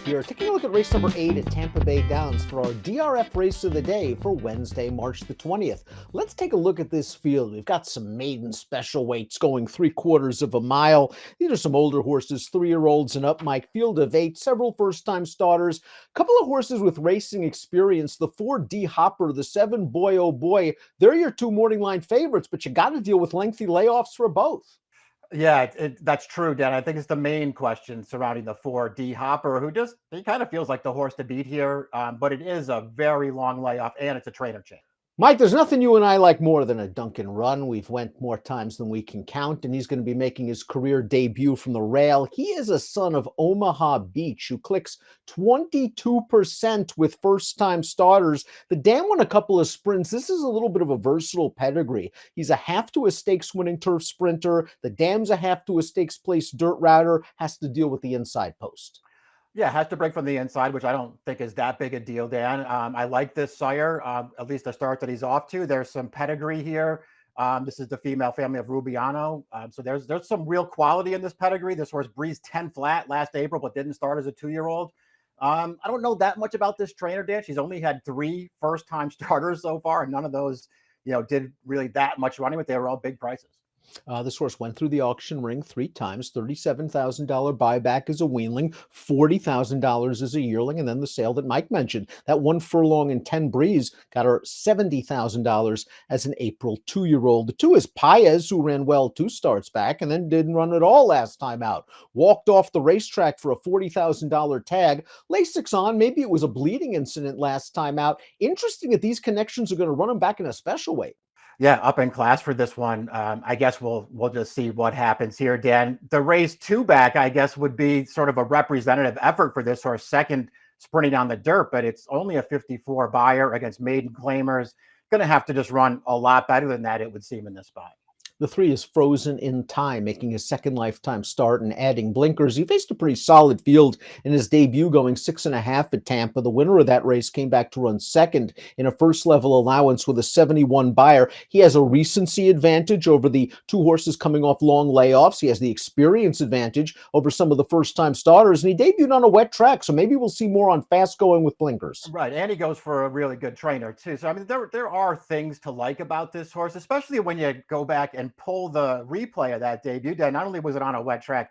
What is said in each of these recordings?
here, taking a look at race number 8 at Tampa Bay Downs for our DRF race of the day for Wednesday, March the 20th. Let's take a look at this field. We've got some maiden special weights going 3/4 of a mile. These are some older horses, 3-year-olds and up. Mike, field of 8, several first-time starters, a couple of horses with racing experience. The 4 D Hopper, the 7 Boy Oh Boy. They're your 2 morning line favorites, but you got to deal with lengthy layoffs for both. Yeah, that's true, Dan. I think it's the main question surrounding the 4 D Hopper, he kind of feels like the horse to beat here, but it is a very long layoff and it's a trainer change. Mike, there's nothing you and I like more than a Duncan run. We've went more times than we can count, and he's going to be making his career debut from the rail. He is a son of Omaha Beach who clicks 22% with first-time starters. The Dam won a couple of sprints. This is a little bit of a versatile pedigree. He's a half to a stakes winning turf sprinter. The Dam's a half to a stakes place dirt router, has to deal with the inside post. Yeah, has to break from the inside, which I don't think is that big a deal, Dan. I like this sire, at least the start that he's off to. There's some pedigree here. This is the female family of Rubiano. So there's some real quality in this pedigree. This horse breezed 10 flat last April, but didn't start as a 2-year-old. I don't know that much about this trainer, Dan. She's only had 3 first-time starters so far, and none of those, did really that much running, but they were all big prices. This horse went through the auction ring 3 times, $37,000 buyback as a weanling, $40,000 as a yearling, and then the sale that Mike mentioned. That 1 furlong and 10 breeze got her $70,000 as an April 2-year-old. The 2 is Paez, who ran well 2 starts back and then didn't run at all last time out. Walked off the racetrack for a $40,000 tag. Lasix on, maybe it was a bleeding incident last time out. Interesting that these connections are going to run him back in a special weight. Yeah, up in class for this one. I guess we'll just see what happens here, Dan. The race 2 back, I guess, would be sort of a representative effort for this horse, second sprinting on the dirt, but it's only a 54 buyer against maiden claimers. Going to have to just run a lot better than that, it would seem, in this spot. The 3 is Frozen in Time, making his second lifetime start and adding blinkers. He faced a pretty solid field in his debut, going 6.5 at Tampa. The winner of that race came back to run second in a first-level allowance with a 71 buyer. He has a recency advantage over the 2 horses coming off long layoffs. He has the experience advantage over some of the first-time starters, and he debuted on a wet track, so maybe we'll see more on fast-going with blinkers. Right, and he goes for a really good trainer, too. So, I mean, there are things to like about this horse, especially when you go back and pull the replay of that debut. Not only was it on a wet track,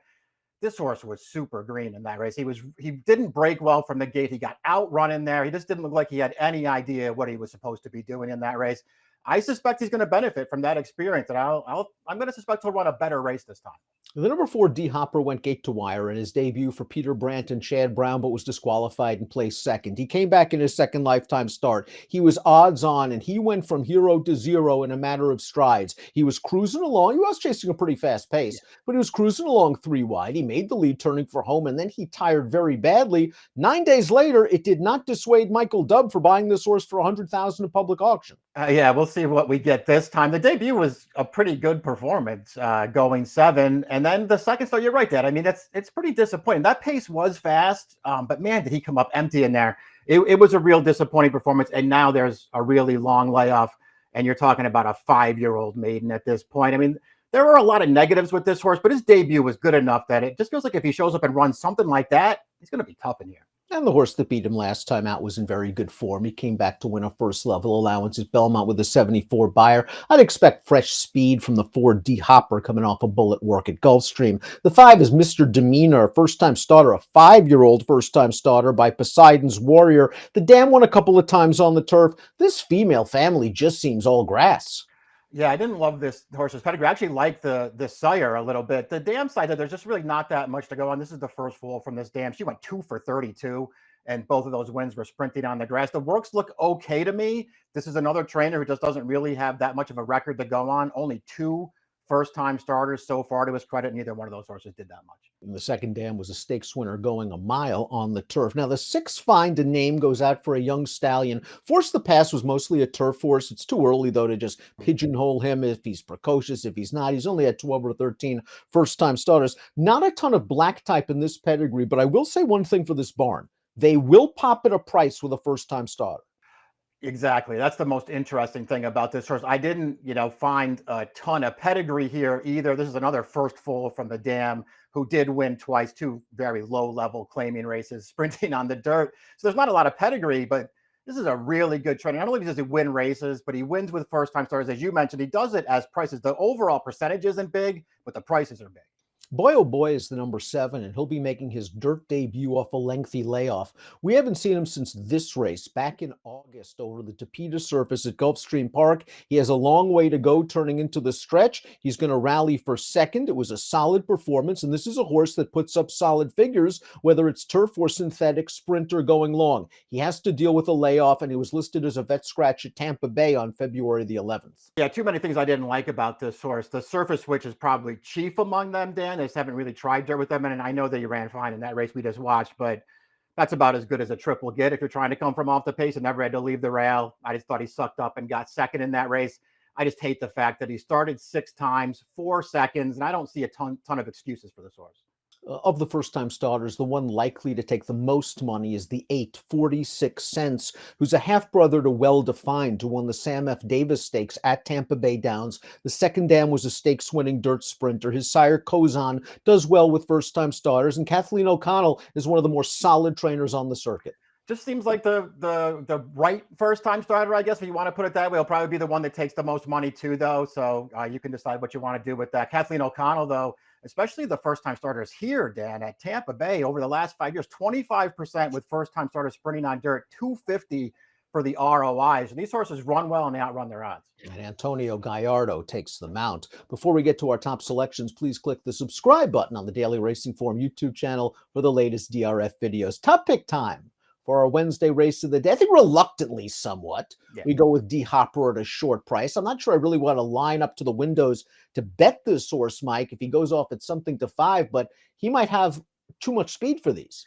this horse was super green in that race. He didn't break well from the gate. He got outrun in there. He just didn't look like he had any idea what he was supposed to be doing in that race. I suspect he's going to benefit from that experience, and I'm going to suspect he'll run a better race this time. The number 4 D Hopper went gate to wire in his debut for Peter Brandt and Chad Brown, but was disqualified and placed second. He came back in his second lifetime start. He was odds on, and he went from hero to zero in a matter of strides. He was cruising along. He was chasing a pretty fast pace, but he was cruising along 3 wide. He made the lead turning for home, and then he tired very badly. 9 days later, it did not dissuade Michael Dubb for buying this horse for $100,000 at public auction. Yeah, we'll see what we get this time. The debut was a pretty good performance, going 7. And then the second start, you're right, Dad. I mean, it's pretty disappointing. That pace was fast, but man, did he come up empty in there. It was a real disappointing performance. And now there's a really long layoff, and you're talking about a 5-year-old maiden at this point. I mean, there are a lot of negatives with this horse, but his debut was good enough that it just feels like if he shows up and runs something like that, he's going to be tough in here. And the horse that beat him last time out was in very good form. He came back to win a first-level allowance at Belmont with a 74 buyer. I'd expect fresh speed from the 4 D Hopper coming off a bullet work at Gulfstream. The 5 is Mr. Demeanor, a first-time starter, a 5-year-old first-time starter by Poseidon's Warrior. The Dam won a couple of times on the turf. This female family just seems all grass. Yeah, I didn't love this horse's pedigree. I actually like the sire a little bit. The Dam side, there's just really not that much to go on. This is the first foal from this Dam. She went 2 for 32, and both of those wins were sprinting on the grass. The works look okay to me. This is another trainer who just doesn't really have that much of a record to go on. Only 2 first-time starters so far to his credit. Neither one of those horses did that much. And the second Dam was a stakes winner going a mile on the turf. Now, the 6 Find a Name goes out for a young stallion. Force the Pass was mostly a turf horse. It's too early, though, to just pigeonhole him if he's precocious, if he's not. He's only had 12 or 13 first-time starters. Not a ton of black type in this pedigree, but I will say one thing for this barn. They will pop at a price with a first-time starter. Exactly. That's the most interesting thing about this horse. I didn't, find a ton of pedigree here either. This is another first foal from the Dam who did win twice, two very low-level claiming races, sprinting on the dirt. So there's not a lot of pedigree, but this is a really good trainer. Not only does he win races, but he wins with first-time starters. As you mentioned, he does it as prices. The overall percentage isn't big, but the prices are big. Boy, oh boy, is the number 7, and he'll be making his dirt debut off a lengthy layoff. We haven't seen him since this race back in August over the Tapeta surface at Gulfstream Park. He has a long way to go turning into the stretch. He's going to rally for second. It was a solid performance, and this is a horse that puts up solid figures, whether it's turf or synthetic, sprint or going long. He has to deal with a layoff, and he was listed as a vet scratch at Tampa Bay on February the 11th. Yeah, too many things I didn't like about this horse. The surface switch is probably chief among them, Dan. They just haven't really tried dirt with them. And I know that he ran fine in that race we just watched, but that's about as good as a trip will get if you're trying to come from off the pace and never had to leave the rail. I just thought he sucked up and got second in that race. I just hate the fact that he started 6 times, 4 seconds, and I don't see a ton of excuses for this horse. Of the first-time starters, the one likely to take the most money is the 8, 46 cents, who's a half-brother to Well-Defined, who won the Sam F. Davis Stakes at Tampa Bay Downs. The second dam was a stakes-winning dirt sprinter. His sire, Kozan, does well with first-time starters, and Kathleen O'Connell is one of the more solid trainers on the circuit. Just seems like the right first-time starter, I guess, if you want to put it that way. He'll probably be the one that takes the most money too, though, so you can decide what you want to do with that. Kathleen O'Connell, though, especially the first-time starters here, Dan, at Tampa Bay over the last 5 years, 25% with first-time starters sprinting on dirt, 250 for the ROIs. And these horses run well and they outrun their odds. And Antonio Gallardo takes the mount. Before we get to our top selections, please click the subscribe button on the Daily Racing Form YouTube channel for the latest DRF videos. Top pick time for our Wednesday race of the day. I think reluctantly somewhat. Yeah. We go with D Hopper at a short price. I'm not sure I really want to line up to the windows to bet this horse, Mike, if he goes off at something to 5, but he might have too much speed for these.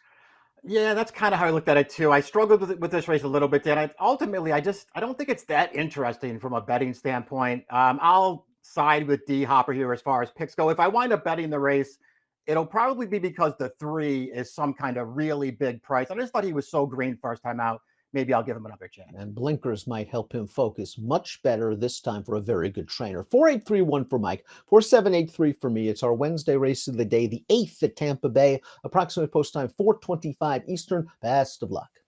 Yeah, that's kind of how I looked at it too. I struggled with this race a little bit, Dan. I don't think it's that interesting from a betting standpoint. I'll side with D Hopper here as far as picks go. If I wind up betting the race, it'll probably be because the 3 is some kind of really big price. I just thought he was so green first time out. Maybe I'll give him another chance. And blinkers might help him focus much better this time for a very good trainer. 4831 for Mike, 4783 for me. It's our Wednesday race of the day, the 8th at Tampa Bay. Approximate post time 4:25 Eastern. Best of luck.